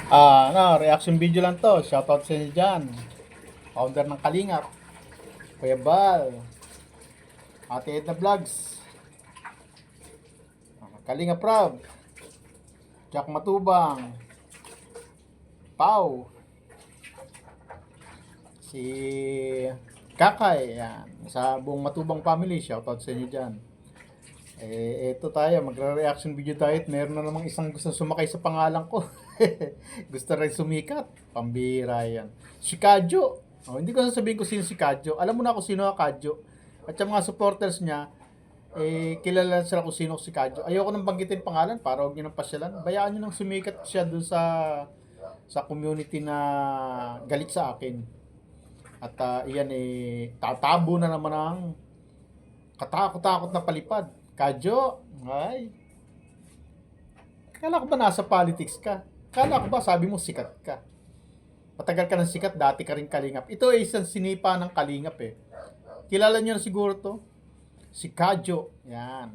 Reaction video lang to. Shoutout sa inyo dyan. Founder ng Kalingap. Kuya Bal. Ate Edna Vlogs. Kalingap Rob. Jack Matubang. Pau. Si Kakay. Yan. Sa buong Matubang family. Shoutout sa inyo dyan. Eto tayo. Magre-reaction video tayo. Meron na namang isang gusto sumakay sa pangalan ko. Gusto rin sumikat. Pambira yan. Si Kadyo. Hindi ko sasabihin ko sino si Kadyo. Alam mo na kung sino ang Kadyo. At yung mga supporters niya, kilala sila kung sino si Kadyo. Ayoko nang banggitin pangalan para huwag nyo nang pasyalan. Bayaan nyo nang sumikat siya dun sa community na galit sa akin. At iyan tatabo na naman ang katakot-takot na palipad. Kadyo, ay. Kala ko ba nasa politics ka? Kala ko ba sabi mo sikat ka? Matagal ka ng sikat, dati ka rin Kalingap. Ito ay isang sinipa ng Kalingap eh. Kilala niyo na siguro to. Si Kadyo. Yan.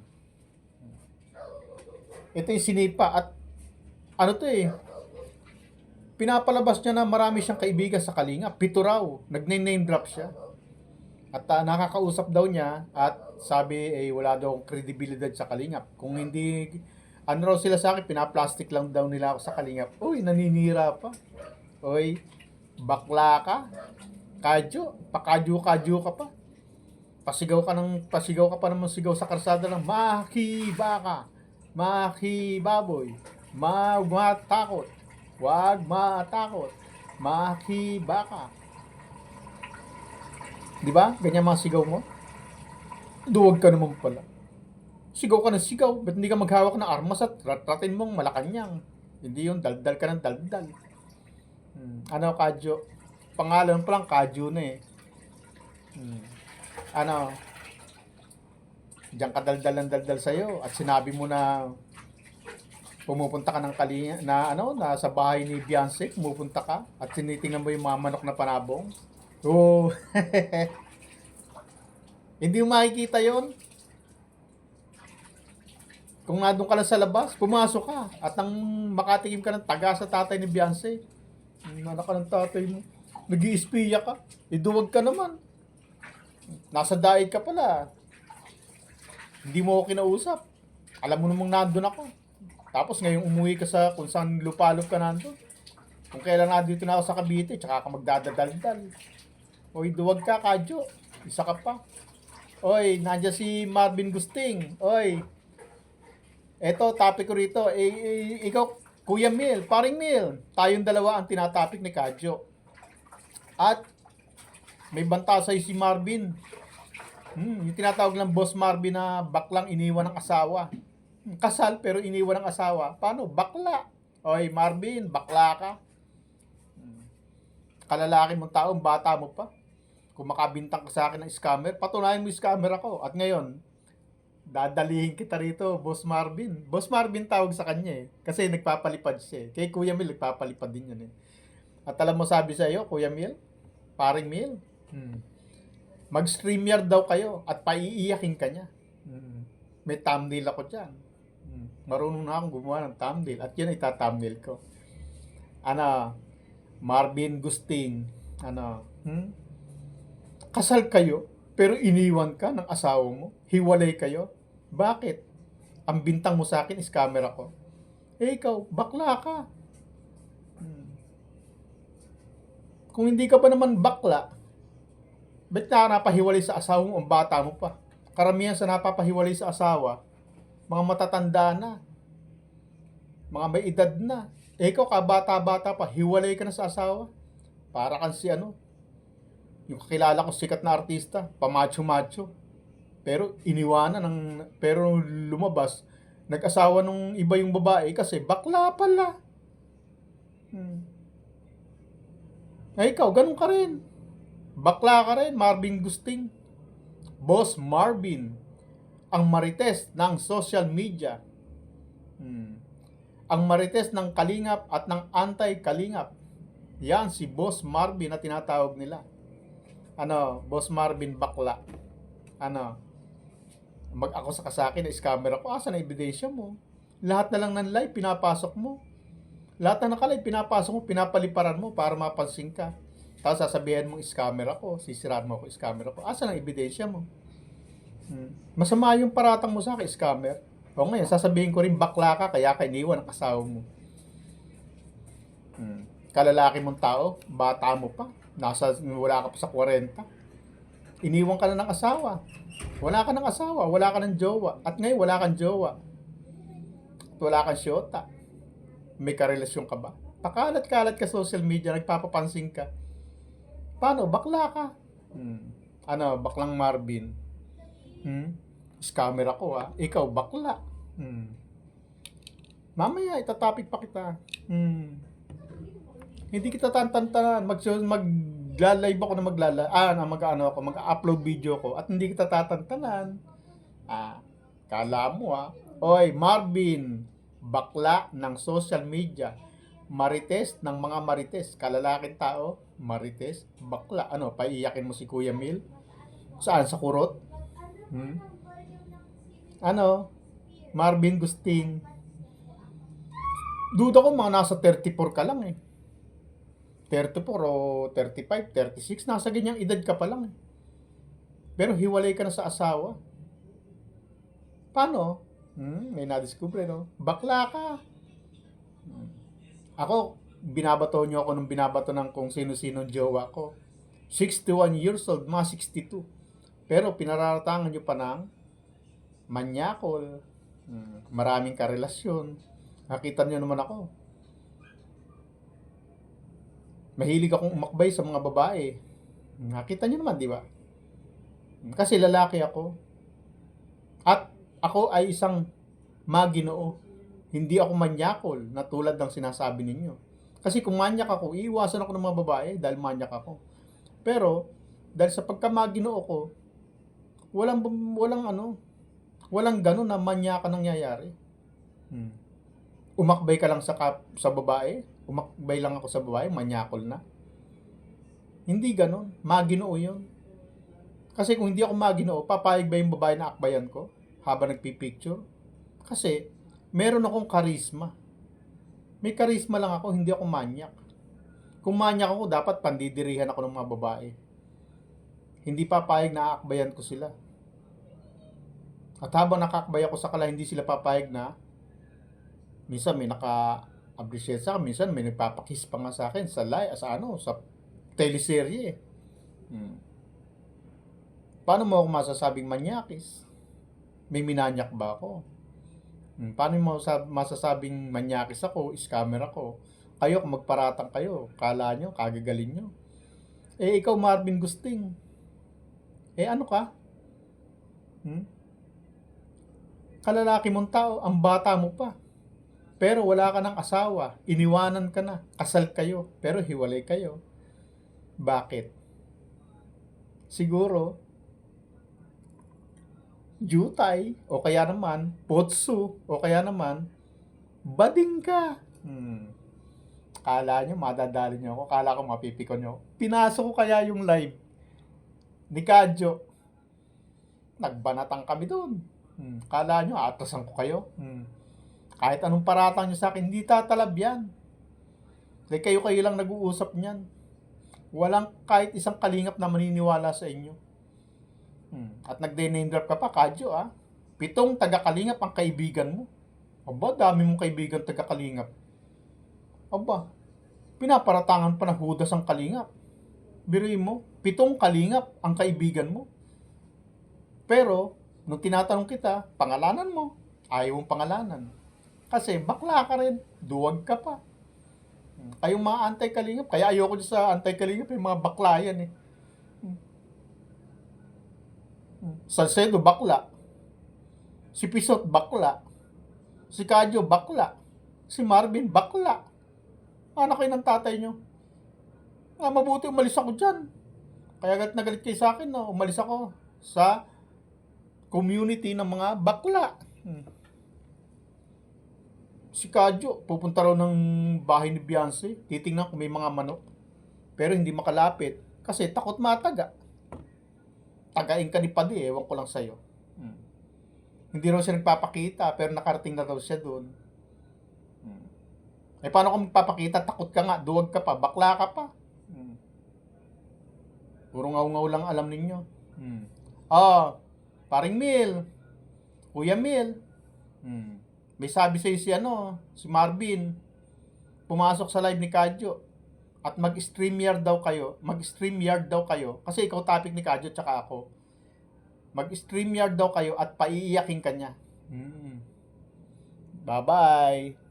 Ito yung sinipa at ano to eh. Pinapalabas niya na marami siyang kaibigan sa Kalingap. 7 raw. Nag-name drop siya. At nakakausap daw niya at sabi wala daw kredibilidad sa Kalingap. Kung hindi, ano raw sila sa akin, pinaplastic lang daw nila ako sa Kalingap. Uy, naninira pa. Uy, bakla ka. Kadyo, pakadyo-kadyo ka pa. Pasigaw ka pa naman sigaw sa karsada lang. Makibaka, makibaboy, matakot, wag matakot, makibaka. Di ba? Ganyan mga sigaw mo. Duwag ka naman pala. Sigaw ka ng sigaw. Ba't hindi ka maghawak ng armas at ratratin mong Malacanang? Hindi yun, daldal ka ng daldal. Ano, Kadyo? Pangalan pa lang, Kadyo na eh. Ano? Diyan ka daldal sa'yo. At sinabi mo na pumupunta ka ng Kalinga, na sa bahay ni Beyonce, pumupunta ka at tinitingnan mo yung mga manok na panabong. Oh, hindi mo makikita yon. Kung nandun ka lang sa labas, pumasok ka at nang makatikim ka ng taga sa tatay ni Beyonce, anak ka ng tatay mo, nag-iispiya ka, iduwag ka naman. Nasa daig ka pala. Hindi mo ako kinausap. Alam mo namang nandun ako. Tapos ngayong umuwi ka sa kung saan lupalop ka nandun. Kung kailan nandito na ako sa Cavite, tsaka ka magdadaldal. Oy, duwag ka, Kadyo. Isa ka pa. Oy, nandiyan si Marvin Gusting. Oy, eto, topic ko rito. Ikaw, Kuya Mil, Paring Mil. Tayong dalawa ang tinatopic ni Kadyo. At may banta sa'yo si Marvin. Yung tinatawag lang Boss Marvin na baklang iniwan ng asawa. Kasal pero iniwan ng asawa. Paano? Bakla. Oy, Marvin, bakla ka. Kalalaki mong taong bata mo pa. Kung makabintang ka sa akin ng scammer, patunayan mo yung scammer ako. At ngayon, dadalihin kita rito, Boss Marvin. Boss Marvin tawag sa kanya eh. Kasi nagpapalipad siya eh. Kay Kuya Mil, nagpapalipad din yun eh. At alam mo sabi sa iyo, Kuya Mil, Paring Mil, mag-StreamYard daw kayo at paiiyakin ka niya. May thumbnail ako dyan. Marunong na akong gumawa ng thumbnail at yun ay thumbnail ko. Ano, Marvin Gusting, ano, kasal kayo, pero iniwan ka ng asawa mo? Hiwalay kayo? Bakit? Ang bintang mo sa akin is camera ko. Ikaw, bakla ka. Kung hindi ka pa naman bakla, ba't na napahiwalay sa asawa mo ang bata mo pa? Karamihan sa napapahiwalay sa asawa, mga matatanda na, mga may edad na. Ikaw, kabata-bata pa, hiwalay ka na sa asawa. Para kang si ano, yung kakilala ko sikat na artista, pamacho-macho. Pero pero lumabas, nag-asawa nung iba yung babae kasi bakla pala. Ikaw, ganun ka rin. Bakla ka rin, Marvin Gusting. Boss Marvin, ang marites ng social media. Ang marites ng Kalingap at ng anti-Kalingap. Yan si Boss Marvin na tinatawag nila. Ano, Boss Marvin bakla. Ano, mag-ako sa akin na scammer ako. Asa na ebidensya mo? Lahat na lang ng live pinapasok mo. Lahat na nakalay, pinapasok mo, pinapaliparan mo para mapansin ka. Tapos sasabihin mo, scammer ako, sisiraan mo ako, scammer ako. Asan ang ebidensya mo? Masama yung paratang mo sa akin, scammer. O ngayon, sasabihin ko rin, bakla ka, kaya ka iniwan ang asawa mo. Kalalaki mong tao, bata mo pa, wala ka pa sa 40. Iniwan ka na ng asawa. Wala ka ng asawa, wala ka ng jowa. At ngayon, wala kang jowa. At wala kang syota. May karelasyon ka ba? Pakalat-kalat ka social media, nagpapapansin ka. Paano? Bakla ka. Ano, baklang Marvin. Scammer ako ha. Ikaw, bakla. Mamaya, itatapik pa kita. Hindi kita tantantanan. Mag-live ako na mag-upload video ko at hindi kita tatantanan. Kala mo Oy, Marvin, bakla ng social media. Marites ng mga marites. Kalalaking tao, marites, bakla. Ano, paiyakin mo si Kuya Mil? Saan? Sa kurot? Ano? Marvin Gusting. Duda ko mga nasa 34 ka lang 34 o 35, 36, nasa ganyang edad ka pa lang Pero hiwalay ka na sa asawa. Paano? May nadiskubre, no? Bakla ka. Ako, binabato nyo ako nung binabato ng kung sino-sino jowa ko. 61 years old, mga 62. Pero pinararatangan nyo pa ng manyakol. Maraming karelasyon. Nakita nyo naman ako. Mahilig akong umakbay sa mga babae. Nakita nyo naman, di ba? Kasi lalaki ako. At ako ay isang maginoo. Hindi ako manyakol na tulad ng sinasabi ninyo. Kasi kung manyak ako, iiwasan ako ng mga babae dahil manyak ako. Pero, dahil sa pagkamaginoo ko, walang ganun na manyakan nangyayari. Umakbay ka lang sa babae, umakbay lang ako sa babae, manyakol na. Hindi ganun. Maginoo yun. Kasi kung hindi ako maginoo, papayag ba yung babae na akbayan ko habang nagpipicture? Kasi, meron akong karisma. May karisma lang ako, hindi ako manyak. Kung manyak ako, dapat pandidirihan ako ng mga babae. Hindi papayag na aakbayan ko sila. At habang nakakbay ako sa kanila, hindi sila papayag na minsan may naka-appreciate sa akin, minsan may nagpapakiss pa nga sa akin sa teleserye. Paano mo ako masasabing manyakis? May minanyak ba ako? Paano mo masasabing manyakis ako, scammer ako? Kayo, kung magparatang kayo, kala nyo, kagagaling nyo. Ikaw, Marvin Gusting. Ano ka? Kalalaki mong tao, ang bata mo pa. Pero wala ka ng asawa, iniwanan ka na, kasal kayo, pero hiwalay kayo. Bakit? Siguro, jutay, o kaya naman, potsu, o kaya naman, bading ka. Kala nyo, madadali nyo ako, kala ko mapipikon nyo. Pinasok ko kaya yung live ni Kadyo. Nagbanatang kami doon. Kala nyo, atasan ko kayo. Kahit anong paratang nyo sa akin, hindi tatalab yan. Like kayo lang nag-uusap niyan. Walang kahit isang kalingap na maniniwala sa inyo. At nag-name drop ka pa, Kadyo 7 taga-kalingap ang kaibigan mo. Aba, dami mong kaibigan taga-kalingap. Aba, pinaparatangan pa ng hudas ang kalingap. Biruin mo, 7 kalingap ang kaibigan mo. Pero, nung tinatanong kita, pangalanan mo, ayaw mong pangalanan. Kasi bakla ka rin, duwag ka pa. Kayong mga anti-kalingap, kaya ayoko dyan sa anti-kalingap, yung mga bakla yan Salcedo, bakla. Si Pisot, bakla. Si Kadyo, bakla. Si Marvin, bakla. Anak kayo ng tatay nyo. Mabuti umalis ako dyan. Kaya galit na galit kayo sa akin, umalis ako sa community ng mga bakla. Si Kadyo, pupunta raw ng bahay ni Beyonce, titingnan kung may mga manok. Pero hindi makalapit kasi takot mataga. Tagain ka ni Padi, ewan ko lang sa'yo. Hindi raw siya nagpapakita, pero nakarating na raw siya doon. Eh, paano kung magpapakita? Takot ka nga, duwag ka pa, bakla ka pa. Puro ngaw-ngaw lang alam ninyo. Oh, paring Mil, Kuya Mil. May sabi sa'yo si Marvin, pumasok sa live ni Kadyo at mag-StreamYard daw kayo, kasi ikaw topic ni Kadyo tsaka ako. Mag-StreamYard daw kayo at paiiyakin ka niya. Bye-bye.